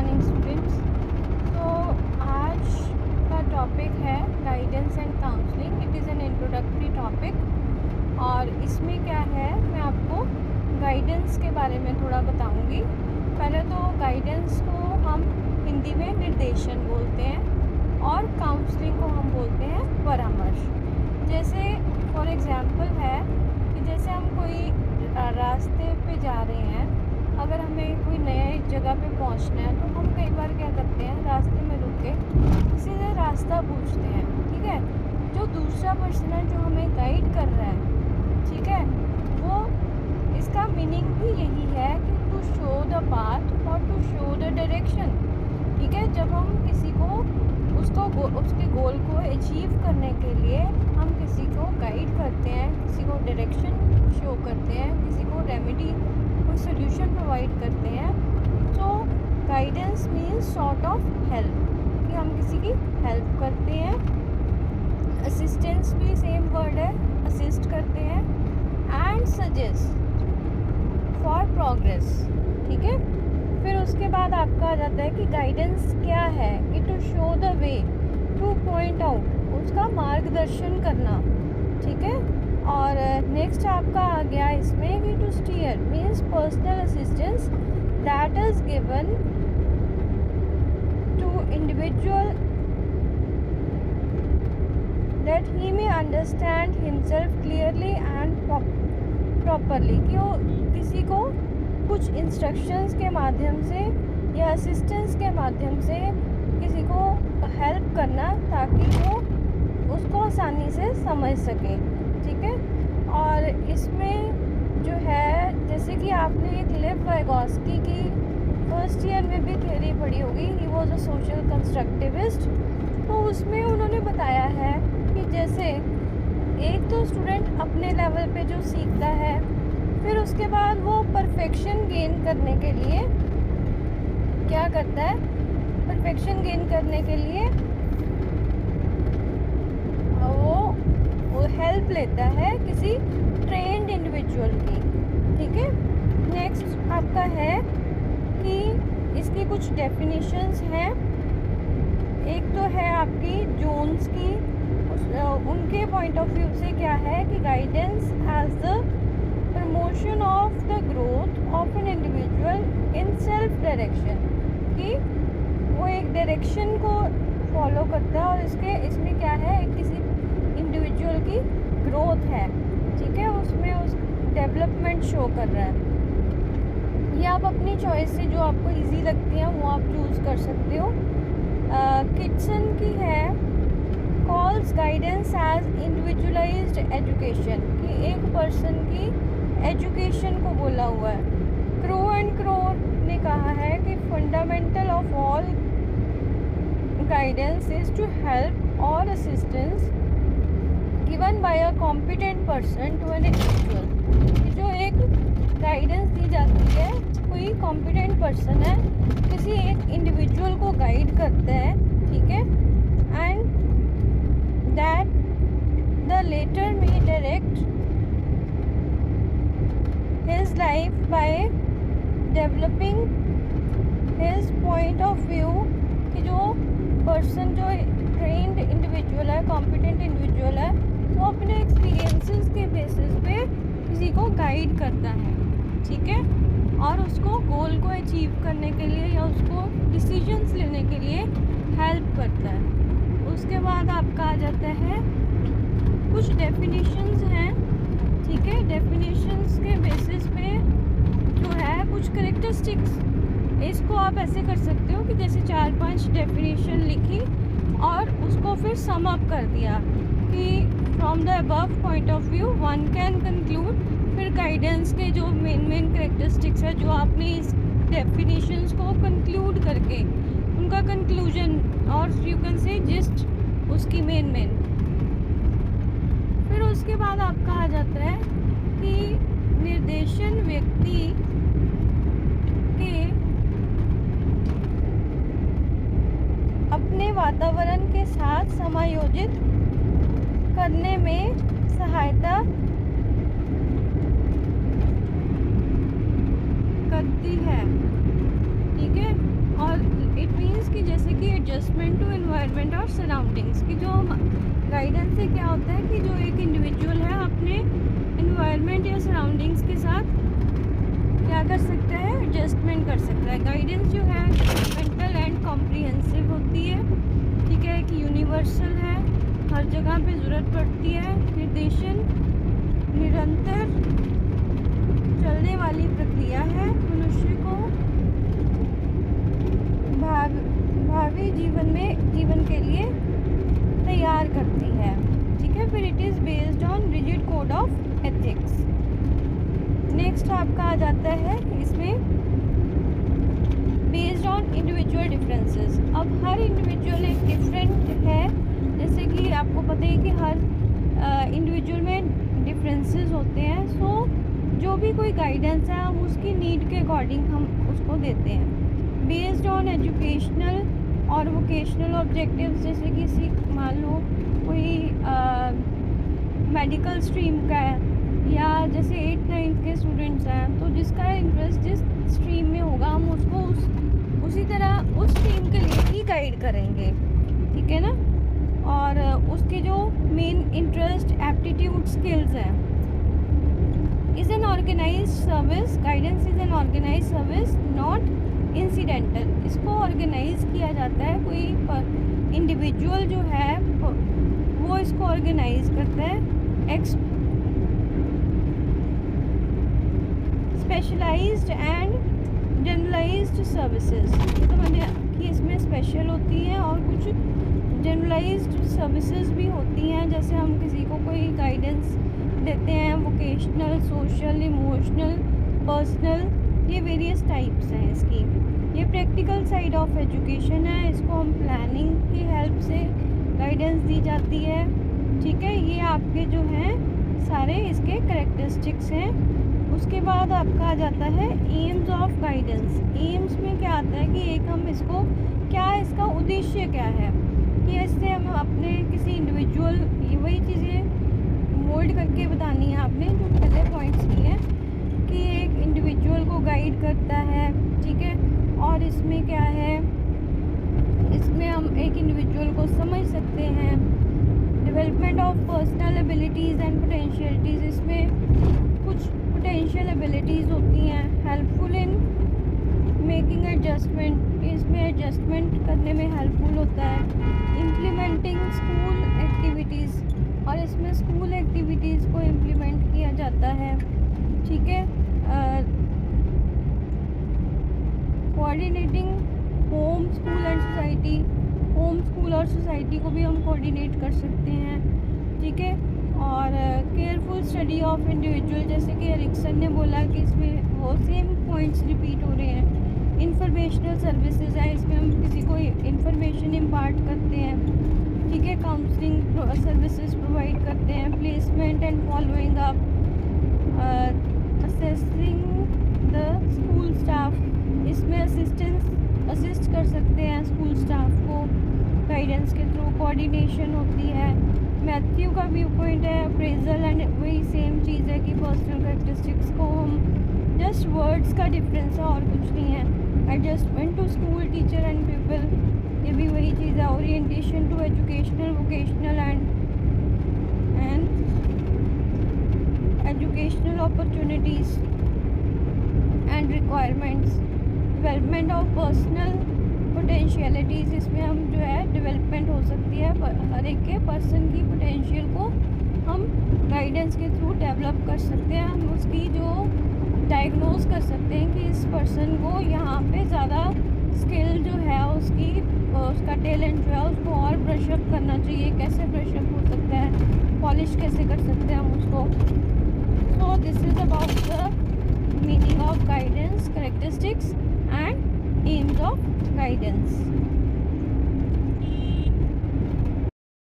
Morning students. तो आज का टॉपिक है guidance and counselling. It is an introductory topic और इसमें क्या है, मैं आपको गाइडेंस के बारे में थोड़ा बताऊंगी। पहले तो गाइडेंस को हम हिंदी में निर्देशन बोलते हैं और काउंसलिंग को हम बोलते हैं परामर्श। जैसे फॉर एग्ज़ाम्पल है कि जैसे हम कोई रास्ते पे जा रहे हैं, अगर हमें कोई नए जगह पे पहुंचना है तो हम कई बार क्या करते हैं, रास्ते में रुक के किसी से रास्ता पूछते हैं। ठीक है, जो दूसरा पर्सन है जो हमें गाइड कर रहा है, ठीक है, वो इसका मीनिंग भी यही है कि टू शो द पाथ और टू शो द डायरेक्शन। ठीक है, जब हम किसी को उसके गोल को अचीव करने के लिए हम किसी को गाइड करते हैं, किसी को डायरेक्शन शो करते हैं, किसी को रेमेडी कोई सोल्यूशन प्रोवाइड करते हैं, तो guidance means sort of help, कि हम किसी की हेल्प करते हैं। असिस्टेंस भी सेम वर्ड है, असिस्ट करते हैं। And suggest for progress. ठीक है, फिर उसके बाद आपका आ जाता है कि गाइडेंस क्या है, कि to show the way, to point out, उसका मार्गदर्शन करना। ठीक है, और नेक्स्ट आपका आ गया इसमें कि to steer means personal assistance that is given to individual that he may understand himself clearly and properly, कि वो किसी को कुछ इंस्ट्रक्शंस के माध्यम से या असिस्टेंस के माध्यम से किसी को हेल्प करना ताकि वो उसको आसानी से समझ सके। ठीक है, और इसमें जो है, जैसे कि आपने एक लिव वाइगोस्की की फर्स्ट ईयर में भी थ्योरी पढ़ी होगी, he was a social constructivist. तो उसमें उन्होंने बताया है कि जैसे एक तो स्टूडेंट अपने लेवल पे जो सीखता है, फिर उसके बाद वो परफेक्शन गेन करने के लिए क्या करता है, परफेक्शन गेन करने के लिए वो हेल्प लेता है किसी ट्रेंड इंडिविजुअल की। ठीक है, नेक्स्ट आपका है कि इसकी कुछ डेफिनेशंस हैं। एक तो है आपकी जोन्स की, उनके पॉइंट ऑफ व्यू से क्या है कि guidance as the promotion of the growth of an individual in self direction, कि वो एक डायरेक्शन को फॉलो करता है और इसमें क्या है, किसी इंडिविजुअल की ग्रोथ है। ठीक है, उसमें उस डेवलपमेंट शो कर रहा है। या आप अपनी चॉइस से जो आपको इजी लगती है वो आप चूज़ कर सकते हो। किटसन की है, calls guidance as individualised education, कि एक पर्सन की एजुकेशन को बोला हुआ है। क्रो एंड क्रो ने कहा है कि fundamental of all guidance is to help और assistance given by a competent person to an individual. जो एक गाइडेंस दी जाती है, कोई कॉम्पिटेंट पर्सन है किसी एक इंडिविजुअल को गाइड करता है। ठीक है, एंड दैट द लेटर में direct his life by developing his point of view, कि जो पर्सन जो ट्रेंड इंडिविजुअल है, कॉम्पिटेंट इंडिविजुअल है, वो अपने एक्सपीरियंसेस के बेसिस पे किसी को गाइड करता है। ठीक है, और उसको गोल को अचीव करने के लिए या उसको डिसीजंस लेने के लिए हेल्प करता है। उसके बाद आपका आ जाता है कुछ डेफिनेशंस हैं। ठीक है, डेफिनेशंस के बेसिस पे जो है कुछ करेक्टरिस्टिक्स, इसको आप ऐसे कर सकते हो कि जैसे 4-5 डेफिनेशन लिखी और उसको फिर सम अप कर दिया कि from the above point of view one can conclude. फिर गाइडेंस के जो मेन करेक्टरिस्टिक्स है, जो आपने इस डेफिनेशंस को कंक्लूड करके उनका कंक्लूजन और यू कैन से जिस्ट उसकी मेन। फिर उसके बाद आपका आ जाता है कि निर्देशन व्यक्ति के अपने वातावरण के साथ समायोजित करने में सहायता करती है। ठीक है, और कि जैसे कि एडजस्टमेंट टू एनवायरनमेंट और सराउंडिंग्स की जो गाइडेंस से क्या होता है कि जो एक इंडिविजुअल है अपने एनवायरनमेंट या सराउंडिंग्स के साथ क्या कर सकता है, एडजस्टमेंट कर सकता है। गाइडेंस जो है मेंटल एंड कॉम्प्रिहेंसिव होती है, ठीक है, कि यूनिवर्सल है, हर जगह पे ज़रूरत पड़ती है। निर्देशन निरंतर चलने वाली प्रक्रिया है, मनुष्य को भावी जीवन के लिए तैयार करती है, ठीक है। फिर it is based on rigid code of ethics. Next आपका आ जाता है इसमें बेस्ड ऑन इंडिविजुअल डिफरेंसेस। अब हर इंडिविजुअल एक डिफरेंट है, जैसे कि आपको पता है कि हर इंडिविजुअल में डिफरेंसेस होते हैं। सो जो भी कोई गाइडेंस है हम उसकी नीड के अकॉर्डिंग हम उसको देते हैं। बेस्ड ऑन एजुकेशनल और वोकेशनल ऑब्जेक्टिव्स, जैसे कि मान लो कोई मेडिकल स्ट्रीम का है या जैसे 8th-9th के स्टूडेंट्स हैं, तो जिसका इंटरेस्ट जिस स्ट्रीम में होगा हम उसको उसी तरह उस स्ट्रीम के लिए ही गाइड करेंगे, ठीक है ना। और उसके जो मेन इंटरेस्ट, एप्टीट्यूड, स्किल्स हैं। Is an organised service, guidance is an organised service not incidental. इसको ऑर्गेनाइज किया जाता है, कोई इंडिविजुअल जो है वो इसको ऑर्गेनाइज करता है। स्पेशलाइज्ड एंड जनरलाइज्ड सर्विसेज, तो मैंने कि इसमें स्पेशल होती हैं और कुछ जनरलाइज्ड सर्विसेज भी होती हैं। जैसे हम किसी को कोई गाइडेंस देते हैं, वोकेशनल, सोशल, इमोशनल, पर्सनल, ये वेरियस टाइप्स हैं इसकी। ये प्रैक्टिकल साइड ऑफ एजुकेशन है, इसको हम प्लानिंग की हेल्प से गाइडेंस दी जाती है, ठीक है। ये आपके जो हैं सारे इसके करेक्टरिस्टिक्स हैं। उसके बाद आपका आ जाता है एम्स ऑफ गाइडेंस। एम्स में क्या आता है कि एक हम इसको क्या, इसका उद्देश्य क्या है, कि इससे हम अपने किसी इंडिविजुअल, ये वही चीज़ें मोल्ड करके बतानी है आपने जो पहले पॉइंट्स किए हैं, कि एक इंडिविजुअल को गाइड करता है, ठीक है। और इसमें क्या है, इसमें हम एक इंडिविजुअल को समझ सकते हैं। Development of personal abilities and potentialities, इसमें कुछ पोटेंशियल एबिलिटीज़ होती हैं। हेल्पफुल इन मेकिंग एडजस्टमेंट, इसमें एडजस्टमेंट करने में हेल्पफुल होता है। इम्प्लीमेंटिंग स्कूल एक्टिविटीज़, और इसमें स्कूल एक्टिविटीज़ को इम्प्लीमेंट किया जाता है, ठीक है। Coordinating home, school and society, home, school और सोसाइटी को भी हम कोऑर्डिनेट कर सकते हैं, ठीक है। और केयरफुल स्टडी ऑफ इंडिविजुअल, जैसे कि एरिक्सन ने बोला कि इसमें वो सेम पॉइंट्स रिपीट हो रहे हैं। इंफॉर्मेशनल सर्विसेज है, इसमें हम किसी को इंफॉर्मेशन इम्पार्ट करते हैं, ठीक है। काउंसलिंग सर्विसेज प्रोवाइड करते हैं। Placement and following up, assessing the school staff, इसमें असिस्ट कर सकते हैं स्कूल स्टाफ को गाइडेंस के थ्रू। कोऑर्डिनेशन होती है। मैथ्यू का व्यू पॉइंट है अप्रेजल, एंड वही सेम चीज़ है कि पर्सनल कैरेक्टरिस्टिक्स को हम जस्ट वर्ड्स का डिफरेंस है और कुछ नहीं है। Adjustment to school teacher and people, ये भी वही चीज़ है। Orientation to educational, vocational and educational opportunities and requirements. Development of personal potentialities, इसमें हम जो है डेवलपमेंट हो सकती है हर एक के पर्सन की पोटेंशियल को हम गाइडेंस के थ्रू डेवलप कर सकते हैं। हम उसकी जो डायग्नोज कर सकते हैं कि इस पर्सन को यहाँ पे ज़्यादा स्किल जो है उसका टैलेंट जो है उसको और ब्रशअप करना चाहिए। कैसे ब्रशअप हो सकता है, पॉलिश कैसे कर सकते हैं हम उसको। So this is about the meaning of guidance, characteristics and AIIMS of guidance.